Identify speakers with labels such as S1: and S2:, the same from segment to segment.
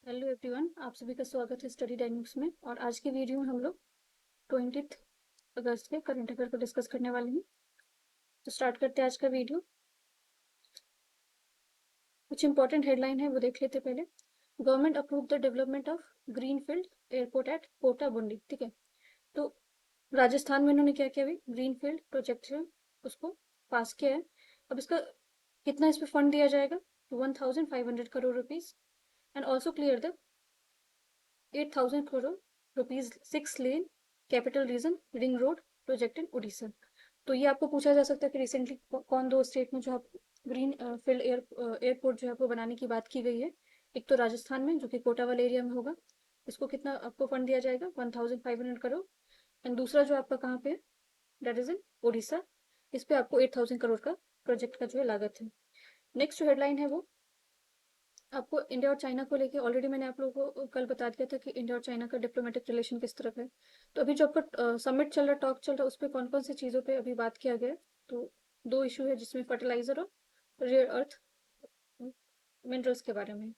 S1: Hello everyone, आप सभी का स्वागत है स्टडी डायनेमिक्स में। और आज की वीडियो में हम लोग 20 अगस्त के करंट अफेयर को डिस्कस करने वाले हैं। तो स्टार्ट करते हैं आज का वीडियो। कुछ इंपॉर्टेंट हेडलाइन है वो देख लेते हैं पहले। Government approve the development of greenfield airport at Kota Bundi. ठीक है, तो राजस्थान में इन्होंने क्या किया, अभी ग्रीनफील्ड प्रोजेक्ट है उसको पास किया है। अब इसका कितना इस पे फंड दिया जाएगा, 1500 crore rupees. And also clear the 8,000 crore rupees 6 lane capital region ring road project in Orissa. तो ये आपको पूछा जा सकता है कि रिसेंटली कौन दो स्टेट में जो है ग्रीन फील्ड एयरपोर्ट जो है आपको बनाने की बात की गई है। एक तो राजस्थान में जो कि कोटा वाले एरिया में होगा, इसको कितना आपको फंड दिया जाएगा, 1500 करोड़। एंड दूसरा जो आपका कहाँ पे है, दैट इज इन उड़ीसा। इस पे आपको 8,000 करोड़ का प्रोजेक्ट का जो है लागत है। नेक्स्ट जो हेडलाइन है वो आपको इंडिया और चाइना को लेके, ऑलरेडी मैंने आप लोगों को कल बता दिया था कि इंडिया और चाइना का डिप्लोमेटिक रिलेशन किस तरफ है। तो अभी जो आपका समिट चल रहा है, टॉक चल रहा है, उस पर कौन कौन सी चीज़ों पे अभी बात किया गया है। तो दो इशू है जिसमें फर्टिलाइजर और रेयर अर्थ मिनरल्स के बारे में।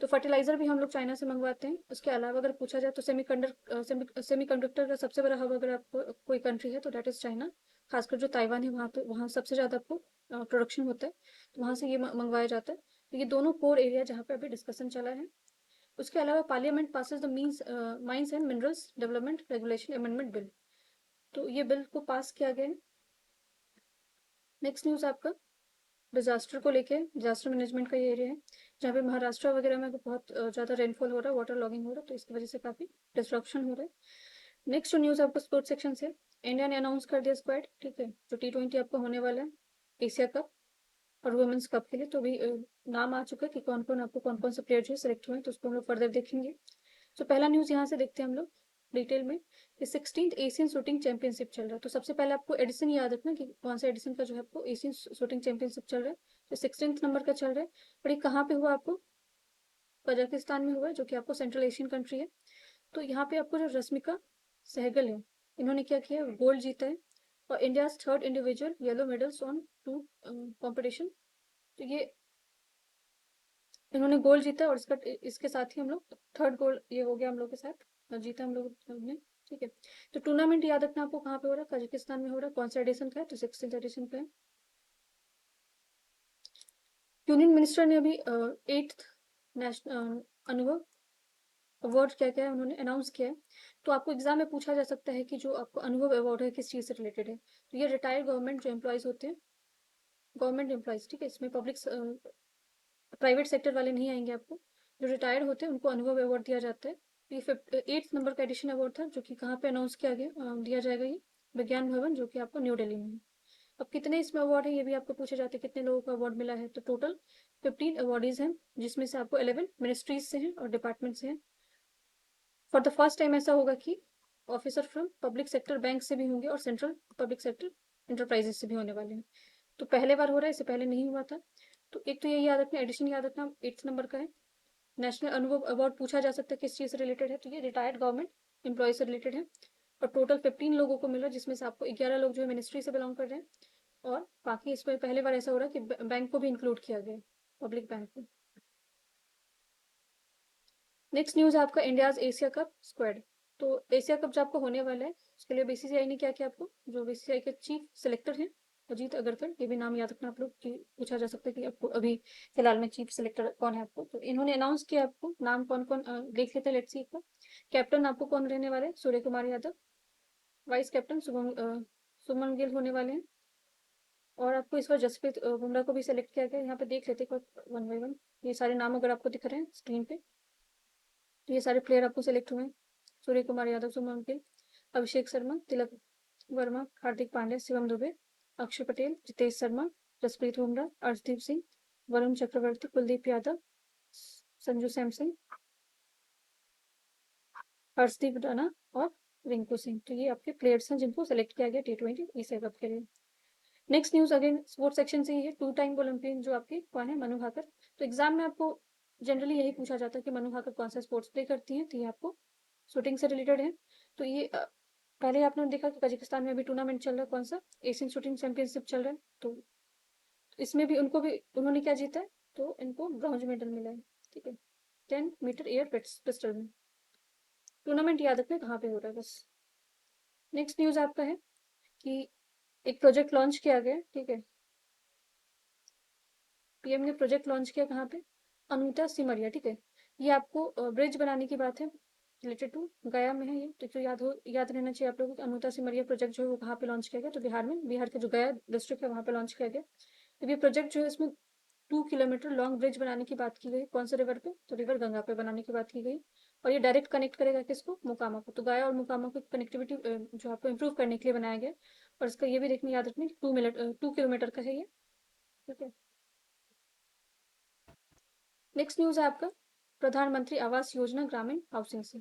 S1: तो फर्टिलाइजर भी हम लोग चाइना से मंगवाते हैं। उसके अलावा अगर पूछा जाए तो सेमीकंडक्टर का सबसे बड़ा हब अगर आपको कोई कंट्री है तो दैट इज चाइना। खासकर जो ताइवान है वहाँ पे, वहाँ सबसे ज़्यादा आपको प्रोडक्शन होता है, तो वहाँ से ये मंगवाया जाता है। तो ये दोनों कोर एरिया जहाँ पे अभी डिस्कशन चला है। उसके अलावा parliament passes the means mines and minerals development regulation amendment bill. तो ये बिल को पास किया गया है। नेक्स्ट न्यूज़ आपका डिजास्टर को लेके, डिजास्टर मैनेजमेंट का ये एरिया है जहाँ पे महाराष्ट्र वगैरह में बहुत ज़्यादा रेनफॉल हो रहा है, वाटर लॉगिंग हो रहा है, तो इसकी वजह से काफ़ी डिस्ट्रक्शन हो रहा है। नेक्स्ट न्यूज़ आपको स्पोर्ट्स सेक्शन से, इंडिया ने अनाउंस कर दिया स्क्वाड। ठीक है, जो T20 आपका होने वाला है एशिया कप और वुमेन्स कप के लिए। तो अभी नाम आ चुका है कि कौन कौन से प्लेयर जो है सिलेक्ट हुए हैं, तो उसको हम लोग फर्दर देखेंगे। तो पहला न्यूज़ यहाँ से देखते हैं हम लोग डिटेल में कि 16th एशियन शूटिंग चैंपियनशिप चल रहा है। तो सबसे पहले आपको एडिशन याद रखना कि कौन सा एडिशन का जो है आपको एशियन शूटिंग चैंपियनशिप चल रहा है। तो 16th नंबर का चल रहा है। और ये कहाँ पे हुआ, आपको कजाकिस्तान में हुआ है, जो कि आपको सेंट्रल एशियन कंट्री है। तो यहाँ पे आपको जो रश्मिका सहगल है, इन्होंने क्या किया, गोल्ड जीता है। और India third individual yellow medals on to competition. तो ये इन्होंने गोल्ड जीता और इसके साथ ही हम लोग थर्ड गोल्ड ये हो गया हम लोग के साथ, जीता हम लोग ने। ठीक है, तो टूर्नामेंट याद रखना आपको कहाँ पे हो रहा है, कजाकिस्तान में हो रहा है। कौन सा एडिशन का है, तो 16th एडिशन का है। यूनियन मिनिस्टर ने अभी 8th नेशनल अनुभव अवार्ड क्या क्या है उन्होंने अनाउंस किया है। तो आपको एग्जाम में पूछा जा सकता है कि जो आपको अनुभव अवार्ड है किस चीज़ से रिलेटेड है। तो ये रिटायर्ड गवर्नमेंट जो एम्प्लॉयज होते हैं, गवर्नमेंट एम्प्लॉयज, ठीक है, इसमें पब्लिक प्राइवेट सेक्टर वाले नहीं आएंगे आपको। जो रिटायर्ड होते हैं उनको अनुभव अवार्ड दिया जाता है। ये 8th नंबर का एडिशन अवार्ड था जो कि कहाँ पे अनाउंस किया गया, दिया जाएगा ये विज्ञान भवन जो कि आपको न्यू दिल्ली में है। अब कितने इसमें अवार्ड है ये भी आपको पूछे जाते हैं, कितने लोगों को अवार्ड मिला है। तो टोटल 15 अवार्डीज हैं, जिसमें से आपको 11 मिनिस्ट्रीज से हैं और डिपार्टमेंट से हैं। फॉर द फर्स्ट टाइम ऐसा होगा कि officer from public sector bank से भी होंगे और सेंट्रल पब्लिक सेक्टर इंटरप्राइजेस से भी होने वाले हैं। तो पहले बार हो रहा है, इससे पहले नहीं हुआ था। तो एक तो ये याद रखना, एडिशन याद रखना, 8th नंबर का है। नेशनल अनुभव अवार्ड पूछा जा सकता है किस चीज़ से रिलेटेड है, तो ये रिटायर्ड गवर्नमेंट एम्प्लॉय से रिलेटेड है। और टोटल 15 लोगों को मिला, जिसमें से आपको 11 लोग जो है मिनिस्ट्री से बिलोंग कर रहे हैं। और बाकी इसमें पहले बार ऐसा हो रहा है कि बैंक को भी इंक्लूड किया गया है, पब्लिक बैंक को। नेक्स्ट न्यूज़ है आपका इंडियाज एशिया कप स्क्वाड। तो एशिया कप जो आपको होने वाला है उसके लिए बीसीसीआई ने क्या किया, आपको जो बीसीसीआई के चीफ सिलेक्टर हैं अजीत अगरकर, ये भी नाम याद रखना आप लोग कि पूछा जा सकता है कि आपको अभी फिलहाल में चीफ सिलेक्टर कौन है आपको। तो इन्होंने अनाउंस किया आपको नाम कौन कौन, देख लेते हैं, लेट्स सी एक बार। कैप्टन आपको कौन रहने वाले हैं, सूर्य कुमार यादव। वाइस कैप्टन सुमन गिल होने वाले हैं। और आपको इस बार जसप्रीत बुमराह को भी सिलेक्ट किया गया है। यहाँ पे देख लेते हैं वन बाई वन, ये सारे नाम अगर आपको दिख रहे हैं स्क्रीन पे। तो ये सारे प्लेयर आपको सिलेक्ट हुए हैं, सूर्य कुमार यादव, सुमन गिल, अभिषेक शर्मा, तिलक वर्मा, हार्दिक पांड्या, शिवम दुबे, अक्षर पटेल, जितेश शर्मा, जसप्रीत बुमराह, अर्शदीप सिंह, वरुण चक्रवर्ती, कुलदीप यादव, संजू सैमसन, हर्षदीप राणा और रिंकू सिंह। तो ये आपके प्लेयर्स हैं जिनको सेलेक्ट किया गया T20 एशिया कप के लिए। Next news again sports section से ही है। 2 टाइम ओलंपियन जो आपके कौन है, मनु भाकर। तो एग्जाम में आपको जनरली यही पूछा जाता है कि मनु भाकर कौन सा स्पोर्ट्स प्ले करती हैं, तो ये आपको शूटिंग से रिलेटेड है। तो ये पहले आपने देखा कि कजाकिस्तान में भी टूर्नामेंट चल रहा है, कौन सा एशियन शूटिंग चैंपियनशिप चल रहा है। तो इसमें भी उन्होंने क्या जीता है, तो इनको ब्रॉन्ज मेडल मिला है। ठीक है, 10 मीटर एयर पिस्टल में। टूर्नामेंट याद रखना कहाँ पे हो रहा है बस। नेक्स्ट न्यूज़ आपका है कि एक प्रोजेक्ट लॉन्च किया गया, ठीक है। पीएम ने प्रोजेक्ट लॉन्च किया कहाँ पे, अनूता सिमरिया, ठीक है। ये आपको ब्रिज बनाने की बात है, रिलेटेड टू गया में है ये, तो याद रहना चाहिए आप लोगों को। अनूता सिमरिया प्रोजेक्ट जो है वो कहाँ पे लॉन्च किया गया, तो बिहार में, बिहार के जो गया डिस्ट्रिक्ट है वहाँ पे लॉन्च किया गया। तो ये प्रोजेक्ट जो है इसमें 2 किलोमीटर लॉन्ग ब्रिज बनाने की बात की गई। कौन से रिवर पे, तो रिवर गंगा पे बनाने की बात की गई। और ये डायरेक्ट कनेक्ट करेगा किसको, मोकामा को। तो गया और मोकामा को कनेक्टिविटी जो आपको इम्प्रूव करने के लिए बनाया गया। और इसका ये भी देखने याद रखना कि 2 किलोमीटर का है ये, ठीक है। नेक्स्ट न्यूज़ है आपका प्रधानमंत्री आवास योजना ग्रामीण हाउसिंग से।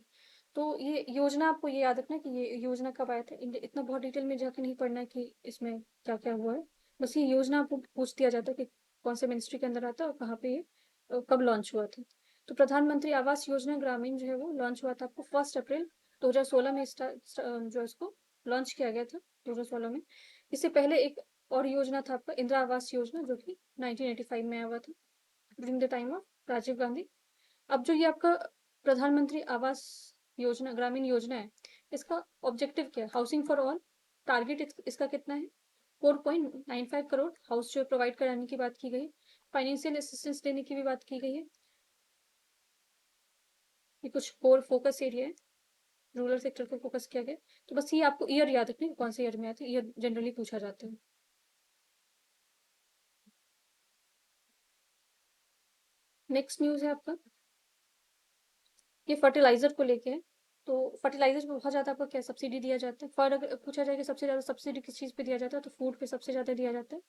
S1: तो ये योजना आपको ये याद रखना है कि ये योजना कब आया था। इतना बहुत डिटेल में जाकर नहीं पढ़ना है कि इसमें क्या क्या हुआ है। बस ये योजना आपको पूछ दिया जाता है कि कौन से मिनिस्ट्री के अंदर आता है और कहाँ पे ये कब लॉन्च हुआ था। तो प्रधानमंत्री आवास योजना ग्रामीण जो है वो लॉन्च हुआ था आपको 1 अप्रैल 2016 में जो है इसको लॉन्च किया गया था 2016 में। इससे पहले एक और योजना था आपका इंदिरा आवास योजना, जो कि 1985 में आया हुआ था during the time of Rajiv Gandhi. अब जो ये आपका प्रधानमंत्री आवास योजना ग्रामीण योजना है, इसका ऑब्जेक्टिव क्या है, हाउसिंग फॉर ऑल। टारगेट इसका कितना है, 4.95 करोड़ हाउस जो प्रोवाइड कराने की बात की गई। फाइनेंशियल असिस्टेंस देने की भी बात की गई है। ये कुछ कोर फोकस एरिया है, रूरल सेक्टर को फोकस किया गया। तो बस ये आपको ईयर याद रखनी है, कौन से ईयर में आते हैं, ईयर जनरली पूछा जाता है। नेक्स्ट न्यूज है आपका, ये फर्टिलाइजर को लेके है। तो फर्टिलाइजर में बहुत ज़्यादा आपको क्या सब्सिडी दिया जाता है। फॉर अगर पूछा जाए कि सबसे ज़्यादा सब्सिडी किस चीज़ पे दिया जाता है, तो फूड पे सबसे ज़्यादा दिया जाता है।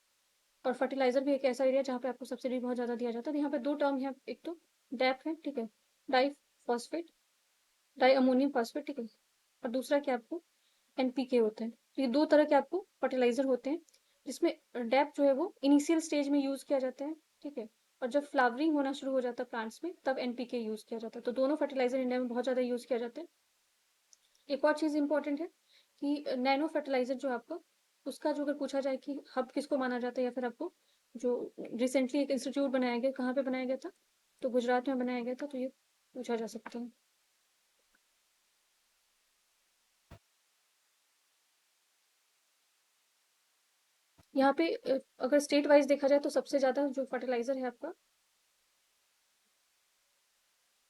S1: और फर्टिलाइजर भी एक ऐसा एरिया जहाँ पे आपको सब्सिडी बहुत ज़्यादा दिया जाता है। तो यहाँ पे दो टर्म है, एक तो डैप है, ठीक है, di phosphate, di ammonium phosphate, ठीक है। और दूसरा क्या आपको एनपीके होता है। तो ये दो तरह के आपको फर्टिलाइजर होते हैं, जिसमें डैप जो है वो इनिशियल स्टेज में यूज किया जाता है, ठीक है। और जब फ्लावरिंग होना शुरू हो जाता है प्लांट्स में, तब एनपीके यूज किया जाता है। तो दोनों फर्टिलाइजर इंडिया में बहुत ज्यादा यूज किया जाता है। एक और चीज इंपॉर्टेंट है कि नैनो फर्टिलाइजर जो आपका, उसका जो अगर पूछा जाए कि हब किसको माना जाता है, या फिर आपको जो रिसेंटली एक इंस्टीट्यूट बनाया गया, कहाँ पे बनाया गया था, तो गुजरात में बनाया गया था। तो ये पूछा जा सकता है। यहाँ पे अगर स्टेट वाइज देखा जाए तो सबसे ज्यादा जो फर्टिलाइजर है आपका,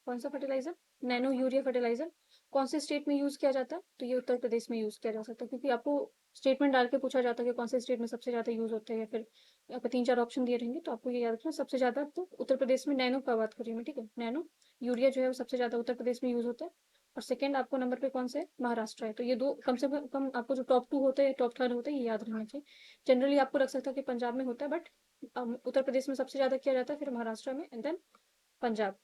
S1: कौन सा फर्टिलाइजर, नैनो यूरिया फर्टिलाइजर, कौन से स्टेट में यूज किया जाता है, तो ये उत्तर प्रदेश में यूज किया जा सकता है। क्योंकि आपको स्टेटमेंट डाल के पूछा जाता है कि कौन से स्टेट में सबसे ज्यादा यूज होता है, या फिर आपको 3 4 ऑप्शन दिए रहेंगे, तो आपको ये याद रखना सबसे ज्यादा तो उत्तर प्रदेश में नैनो का बात करिए मैं, ठीक है। नैनो यूरिया जो है वो सबसे ज्यादा उत्तर प्रदेश में यूज होता है। और सेकंड आपको नंबर पे कौन सा है, महाराष्ट्र है। तो ये दो कम से कम आपको जो टॉप 2 होते हैं, टॉप 3 होते हैं, ये याद रखना चाहिए। जनरली आपको लग सकता है कि पंजाब में होता है, बट उत्तर प्रदेश में सबसे ज्यादा किया जाता है, फिर महाराष्ट्र में, एंड देन पंजाब।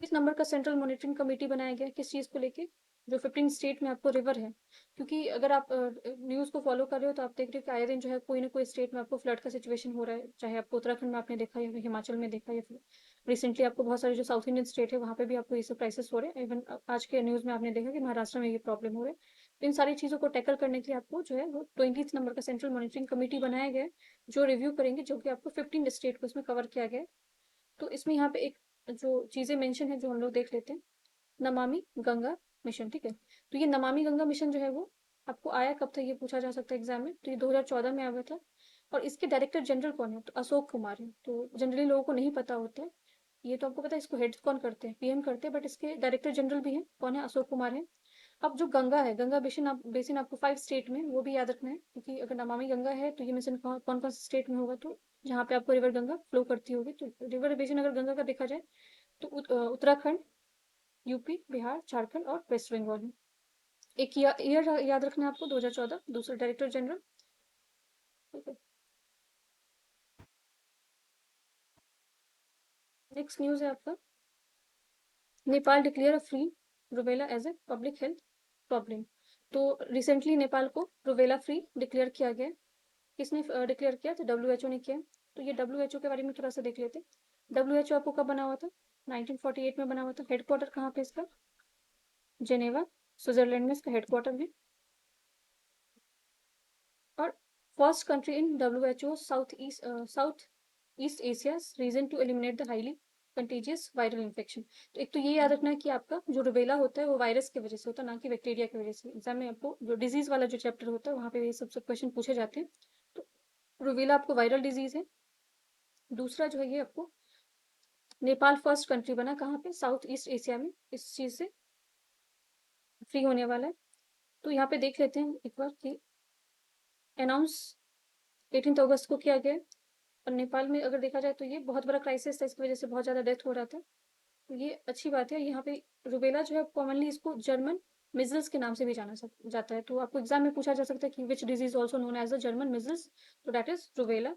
S1: किस नंबर का सेंट्रल मॉनिटरिंग कमेटी बनाया गया है, किस चीज़ को लेके, जो 15 स्टेट में आपको रिवर है। क्योंकि अगर आप न्यूज़ को फॉलो कर रहे हो तो आप देख रहे हो कि आए दिन जो है कोई ना कोई स्टेट में आपको फ्लड का सिचुएशन हो रहा है। चाहे आपको उत्तराखंड में आपने देखा, या फिर हिमाचल में देखा, या फिर रिसेंटली आपको बहुत सारे जो साउथ इंडियन स्टेट है वहाँ पे भी आपको ये सब क्राइसिस हो रहे हैं। इवन आज के न्यूज़ में आपने देखा कि महाराष्ट्र में ये प्रॉब्लम हो रहा है। तो इन सारी चीज़ों को टैकल करने के लिए आपको जो है वो 20 नंबर का सेंट्रल मॉनिटरिंग कमेटी बनाया गया है, जो रिव्यू करेंगे, जो कि आपको 15 स्टेट को इसमें कवर किया गया है। तो इसमें यहाँ पे एक जो चीजें मेंशन है जो हम लोग देख लेते हैं, नमामि गंगा मिशन, ठीक है। तो ये नमामि गंगा मिशन जो है वो आपको आया कब था, ये पूछा जा सकता है एग्जाम में। तो ये 2014 में आया हुआ था। और इसके डायरेक्टर जनरल कौन है, तो अशोक कुमार है। तो जनरली लोगों को नहीं पता होता है, ये तो आपको पता है, इसको हेड कौन करते हैं, पीएम करते हैं, बट इसके डायरेक्टर जनरल भी हैं, कौन है, अशोक कुमार है। अब जो गंगा है, गंगा बेसिन आपको 5 स्टेट में, वो भी याद रखना है। क्योंकि अगर नमामि गंगा है तो ये मिशन कौन कौन से स्टेट में होगा, तो जहाँ पे आपको रिवर गंगा फ्लो करती होगी। तो रिवर बेसिन अगर गंगा का देखा जाए तो उत्तराखंड, यूपी, बिहार, झारखंड और वेस्ट बंगाल में। एक ईयर याद रखना है आपको, 2014, दूसरा डायरेक्टर जनरल, ठीक है। नेक्स्ट न्यूज है आपका, Nepal declare a free rubella as a public health problem. तो रिसेंटली नेपाल को रूबेला फ्री डिक्लेयर किया गया। किसने डिक्लेयर किया, तो डब्ल्यूएचओ ने किया। तो ये डब्ल्यूएचओ के बारे में थोड़ा सा देख लेते हैं। डब्ल्यूएचओ आपको कब बना हुआ था, 1948 में बना हुआ था। हेडक्वार्टर कहाँ पे इसका, जेनेवा, स्विट्जरलैंड में इसका हेडक्वार्टर है। और first country in WHO south east south east Asia region to eliminate the highly contagious viral infection. तो एक तो ये याद रखना है कि आपका जो रुबेला होता है वो वायरस की वजह से होता है, ना कि बैक्टीरिया की वजह से। एग्जाम में आपको जो डिजीज वाला जो चैप्टर होता है वहाँ पे ये सब क्वेश्चन पूछे जाते हैं। तो रुबेला आपको वायरल डिजीज है। दूसरा जो है ये आपको नेपाल फर्स्ट कंट्री बना कहाँ पे, साउथ ईस्ट एशिया में इस चीज से फ्री होने वाला है। तो यहाँ पे देख लेते हैं एक बार कि अनाउंस 18 अगस्त को किया गया है। और नेपाल में अगर देखा जाए तो ये बहुत बड़ा क्राइसिस था, इसकी वजह से बहुत ज़्यादा डेथ हो रहा था। तो ये अच्छी बात है। यहाँ पे रुबेला जो है कॉमनली इसको जर्मन मिजल्स के नाम से भी जाता है। तो आपको एग्जाम में पूछा जा सकता है कि which disease also known as a German measles, तो that is rubella.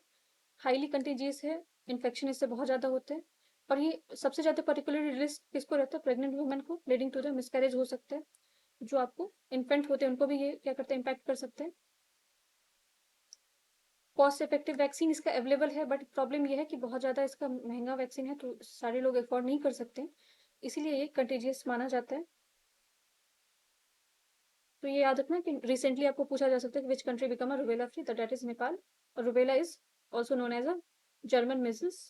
S1: Highly contagious है, इन्फेक्शन इससे बहुत ज़्यादा होते हैं। और ये सबसे ज़्यादा पर्टिकुलरली रिस्क किसको रहता है, प्रेग्नेंट वुमेन को, लीडिंग टू द मिसकैरेज हो सकता है। जो आपको इन्फेंट होते हैं उनको भी ये क्या करते हैं, इम्पैक्ट कर सकते हैं। कॉस्ट इफेक्टिव वैक्सीन इसका अवेलेबल है, बट प्रॉब्लम ये है कि बहुत ज़्यादा इसका महंगा वैक्सीन है, तो सारे लोग अफोर्ड नहीं कर सकते, इसीलिए ये कंटेजियस माना जाता है। तो ये याद रखना कि रिसेंटली आपको पूछा जा सकता है कि which country become a rubella free, that is Nepal. और rubella is also known as a German measles.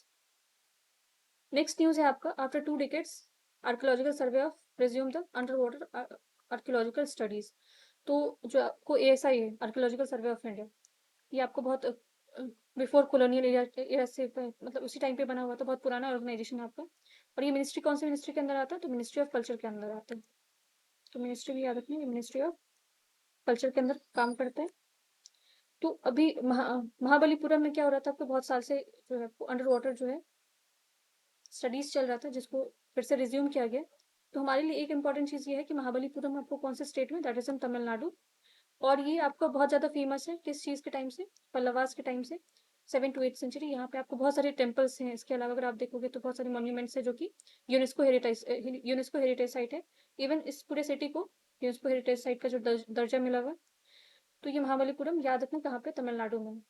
S1: Next news है आपका, after 2 decades archaeological survey of resume the underwater archaeological studies. तो जो आपको ASI है, आर्कियोलॉजिकल सर्वे ऑफ इंडिया, ये आपको बहुत बिफोर कॉलोनियल एरिया से मतलब उसी टाइम पे बना हुआ था, बहुत पुराना ऑर्गेनाइजेशन है आपका। और ये मिनिस्ट्री कौन सी मिनिस्ट्री के अंदर आता है, तो मिनिस्ट्री ऑफ कल्चर के अंदर आता है। तो मिनिस्ट्री भी याद रखनी है, मिनिस्ट्री ऑफ कल्चर के अंदर काम करता है। तो अभी महाबलीपुरम में क्या हो रहा था, आपको बहुत साल से जो है अंडर वाटर जो है स्टडीज चल रहा था, जिसको फिर से रिज्यूम किया गया। तो हमारे लिए एक इंपॉर्टेंट चीज़ ये है कि महाबलीपुरम आपको कौन से स्टेट में, दैट इज इन तमिलनाडु। और ये आपका बहुत ज़्यादा फेमस है किस चीज़ के टाइम से, पल्लवास के टाइम से, 7 to 8 सेंचुरी। यहाँ पे आपको बहुत सारे टेम्पल्स हैं। इसके अलावा अगर आप देखोगे तो बहुत सारे मॉन्यूमेंट्स हैं जो कि यूनेस्को हेरिटेज साइट है। इवन इस पूरे सिटी को यूनेस्को हेरिटेज साइट का जो दर्जा मिला हुआ है। तो ये महाबलीपुरम याद रखना कहाँ पे, तमिलनाडु में।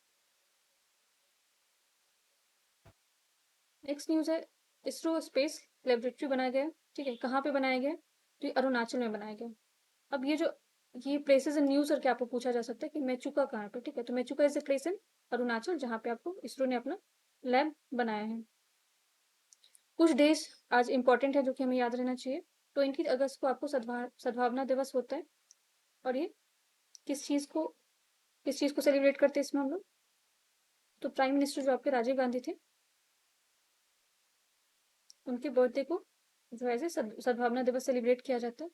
S1: नेक्स्ट न्यूज़ है, इसरो स्पेस लेबोरेटरी बनाया गया। ठीक है, कहाँ पे बनाया गया, तो ये अरुणाचल में बनाया गया। अब ये प्लेसेस इन न्यूज़ करके आपको पूछा जा सकता है कि मेचुका कहाँ पे। ठीक है, तो Mechuka is a place in Arunachal, जहाँ पे आपको इसरो ने अपना लैब बनाया है। कुछ डेज आज इंपॉर्टेंट है जो कि हमें याद रहना चाहिए। 20 अगस्त को आपको सद्भावना दिवस होता है। और ये किस चीज़ को किस चीज़ को सेलिब्रेट करते हैं इसमें हम लोग, तो प्राइम मिनिस्टर जो आपके राजीव गांधी थे, उनके बर्थडे को जो है सद्भावना दिवस सेलिब्रेट किया जाता है।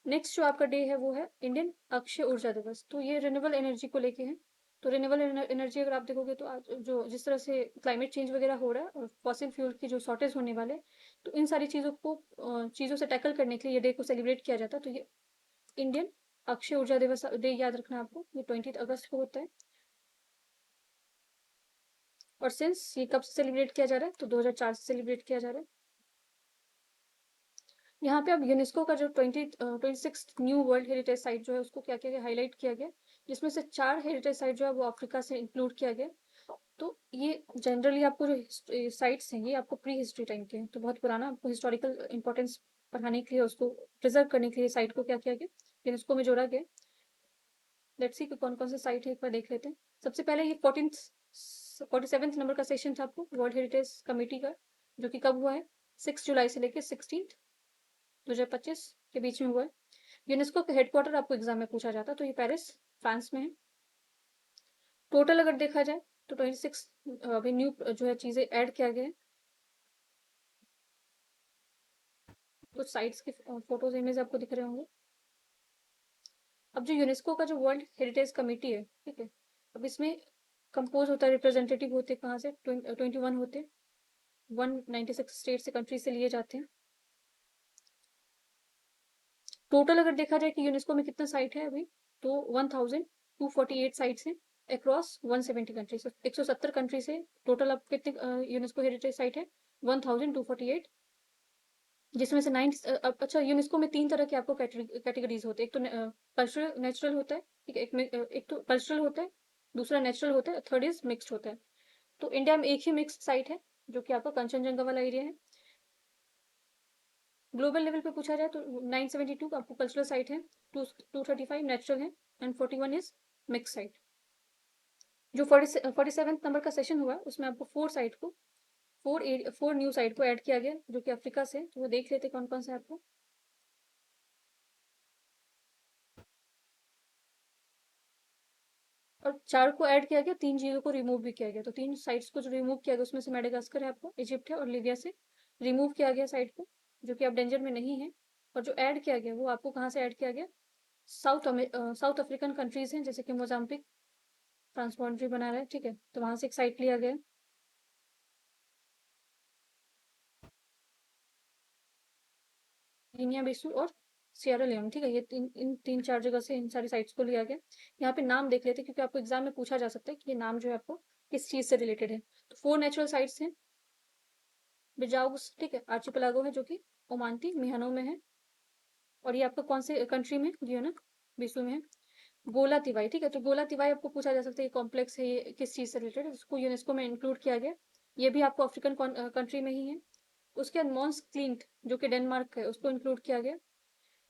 S1: नेक्स्ट जो आपका डे है वो है इंडियन अक्षय ऊर्जा दिवस। तो ये रिन्यूएबल एनर्जी को लेके है। तो रिन्यूएबल एनर्जी अगर आप देखोगे तो आज जो जिस तरह से क्लाइमेट चेंज वगैरह हो रहा है और फॉसिल फ्यूल की जो शॉर्टेज होने वाले हैं, तो इन सारी चीज़ों से टैकल करने के लिए ये डे को सेलिब्रेट किया जाता है। तो ये इंडियन अक्षय ऊर्जा दिवस डे याद रखना आपको, ये 20 अगस्त को होता है। और सिंस ये कब से सेलिब्रेट किया जा रहा है, तो 2004 से सेलिब्रेट किया जा रहा है। यहाँ पे अब यूनेस्को का जो 26 न्यू वर्ल्ड हेरिटेज साइट जो है उसको क्या किया गया, हाईलाइट किया गया, जिसमें से 4 हेरिटेज साइट जो है वो अफ्रीका से इंक्लूड किया गया। तो ये जनरली आपको जो साइट्स हैं ये आपको प्री हिस्ट्री टाइम के हैं, तो बहुत पुराना, आपको हिस्टोरिकल इंपॉर्टेंस बढ़ाने के लिए, उसको प्रिजर्व करने के लिए साइट को क्या किया गया, यूनेस्को में जोड़ा गया। लेट्स सी कि कौन कौन से साइट है, एक बार देख लेते हैं। सबसे पहले ये 47th नंबर का सेशन था आपको वर्ल्ड हेरिटेज कमेटी का, जो कि कब हुआ है, 6 जुलाई से लेकर 16 2025 के बीच में हुआ है। यूनेस्को का हेडक्वार्टर आपको एग्जाम में पूछा जाता है, तो ये पेरिस फ्रांस में है। टोटल अगर देखा जाए तो 26 अभी न्यू जो है चीज़ें ऐड किया गया है। कुछ साइट्स के फोटोज इमेज आपको दिख रहे होंगे। अब जो यूनेस्को का जो वर्ल्ड हेरिटेज कमेटी है, ठीक है, अब इसमें कंपोज होता है, रिप्रेजेंटेटिव होते हैं कहाँ से, 21 होते हैं, 196 स्टेट से, कंट्री से लिए जाते हैं। टोटल अगर देखा जाए कि यूनेस्को में कितना साइट है अभी, तो 1248 साइट्स हैं अक्रॉस 170 कंट्री से, 170 कंट्री से टोटल अब कितने यूनेस्को हेरिटेज साइट है, 1248। जिसमें से 9 अच्छा, यूनेस्को में 3 तरह के आपको कैटेगरीज होते हैं। एक तो कल्चरल नेचुरल होता है, ठीक है, एक तो कल्चरल होता है, दूसरा नेचुरल होता है, थर्ड इज मिक्स्ड होता है। तो इंडिया में एक ही मिक्स्ड साइट है जो कि आपका कंचनजंगा वाला एरिया है। ग्लोबल लेवल पे पूछा जाए तो 972 आपको कल्चरल साइट है, 235 नेचुरल है, एंड 41 इज मिक्स साइट। जो 47th नंबर का सेशन हुआ उसमें आपको 4 न्यू साइट को ऐड किया गया जो कि अफ्रीका से, तो वो देख लेते कौन कौन से आपको। और 4 को ऐड किया गया, 3 चीज़ों को रिमूव भी किया गया। तो 3 साइट्स को जो रिमूव किया गया उसमें से मेडागास्कर है आपको, इजिप्ट है और लीबिया से रिमूव किया गया साइट को, जो कि अब डेंजर में नहीं है। और जो ऐड किया गया वो आपको कहाँ से ऐड किया गया, साउथ अफ्रीकन कंट्रीज हैं जैसे कि मोजाम्बिक ट्रांसबाउंड्री बना रहा है, ठीक है, तो वहां से एक साइट लिया गया। गिनिया बिसू और सियरा लियोन, ठीक है, ये इन 3-4 जगह से इन सारी साइट्स को लिया गया। यहाँ पे नाम देख लेते हैं क्योंकि आपको एग्जाम में पूछा जा सकता है कि ये नाम जो है आपको किस चीज से रिलेटेड है। तो 4 नेचुरल साइट्स हैं। बिजाउस, ठीक है, आर्चिपेलागो है जो कि ओमांती मिहानो में है। और ये आपका कौन से कंट्री में, गियोना बिसू में है। गोला तिवाई, ठीक है, तो गोला तिवाई आपको पूछा जा सकता है ये कॉम्प्लेक्स है, ये किस चीज से रिलेटेड है, इसको यूनेस्को में इंक्लूड किया गया। ये भी आपको अफ्रीकन कंट्री में ही है। उसके बाद मॉन्स क्लिंट जो कि डेनमार्क का है उसको इंक्लूड किया गया।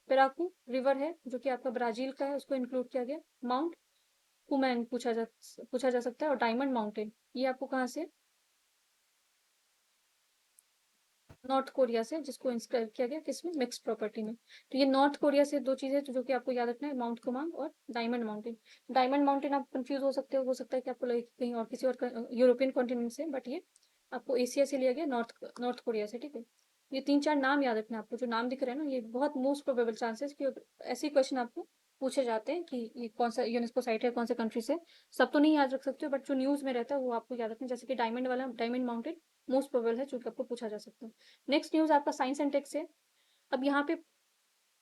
S1: पेराकू रिवर है जो कि आपका ब्राजील का है, उसको इंक्लूड किया गया। माउंट कुमैन पूछा जा सकता है। और डायमंड माउंटेन ये आपको कहाँ से, नॉर्थ कोरिया से, जिसको इंस्क्राइब किया गया किसमें, मिक्स प्रॉपर्टी में। तो ये नॉर्थ कोरिया से दो चीजें जो कि आपको याद रखना है, माउंट कुमांग और डायमंड माउंटेन। डायमंड माउंटेन आप कंफ्यूज हो सकता है कि आपको लगे कहीं और किसी और यूरोपियन कॉन्टिनेंट से, बट ये आपको एशिया से लिया गया, नॉर्थ कोरिया से, ठीक है। ये 3-4 नाम याद रखना है आपको, जो नाम दिख रहे हैं ना, ये बहुत मोस्ट प्रोबेबल चांसेस कि ऐसे क्वेश्चन आपको पूछे जाते हैं कि ये कौन सा यूनेस्को साइट है, कौन से कंट्री से। सब तो नहीं याद रख सकते हो बट जो न्यूज में रहता है वो आपको याद रखना है, जैसे कि डायमंड माउंटेन मोस्ट प्रोबेबल है जो कि आपको पूछा जा सकता है। नेक्स्ट न्यूज आपका साइंस एंड टेक से। अब यहाँ पे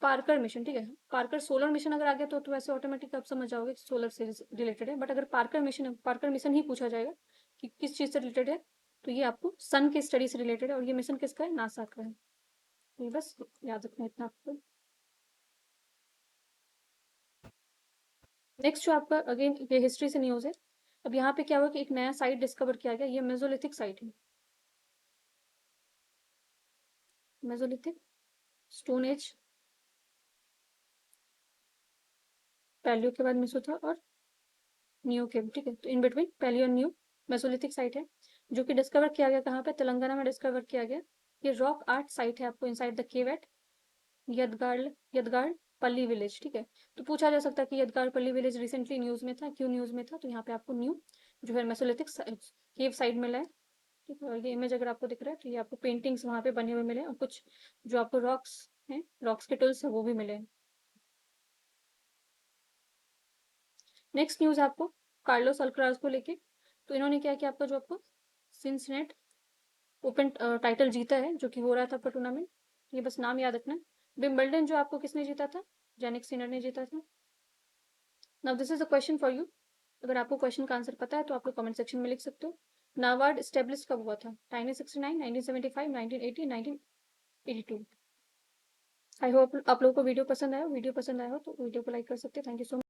S1: पार्कर मिशन, ठीक है, पार्कर सोलर मिशन अगर आ गया तो वैसे ऑटोमेटिक आप समझ जाओगे सोलर से रिलेटेड है, बट अगर पार्कर मिशन ही पूछा जाएगा कि किस चीज से रिलेटेड है, तो ये आपको सन के स्टडी से रिलेटेड है। और ये मिशन किसका है, नासा का है। तो ये बस याद रखना है इतना आपको। नेक्स्ट जो आपका अगेन ये हिस्ट्री से न्यूज है। अब यहाँ पे क्या हुआ कि एक नया साइट डिस्कवर किया गया, ये मेसोलिथिक साइट है। मेसोलिथिक स्टोन एज, पैलियो के बाद मेसो था और न्यू केव, ठीक है, तो in between paleo and new mesolithic site है, जो कि डिस्कवर किया गया कहाँ पे, तेलंगाना में डिस्कवर किया गया। ये रॉक आर्ट साइट है आपको इनसाइड द केव एट यदगाड़ पल्ली विलेज, ठीक है। तो पूछा जा सकता है कि यदगाड़ पल्ली विलेज रिसेंटली न्यूज में था, क्यों न्यूज में था, तो यहाँ पे आपको न्यू जो है मेसोलिथिक केव साइट मिला है, ठीक है। और ये इमेज अगर आपको दिख रहा है तो ये आपको पेंटिंग्स वहाँ पे बने हुए मिले हैं, और कुछ जो आपको रॉक्स हैं, रॉक्स के टूल्स है वो भी मिले हैं। नेक्स्ट न्यूज आपको कार्लोस अल्क्राज को लेके। तो इन्होंने क्या किया, आपका जो आपको सिंसनेट ओपन टाइटल जीता है, जो कि हो रहा था आपका टूर्नामेंट। ये बस नाम याद रखना। विंबलडन जो आपको किसने जीता था, जेनिक सिनर ने जीता था। Now this is a question for you. अगर आपको क्वेश्चन का आंसर पता है तो आप लोग कमेंट सेक्शन में लिख सकते हो। नाबार्ड स्टेब्लिश कब हुआ था, 1969, 1975, 1980, 1982। आई होप आप लोगों को वीडियो पसंद आया हो तो वीडियो को लाइक कर सकते हैं। Thank you so much.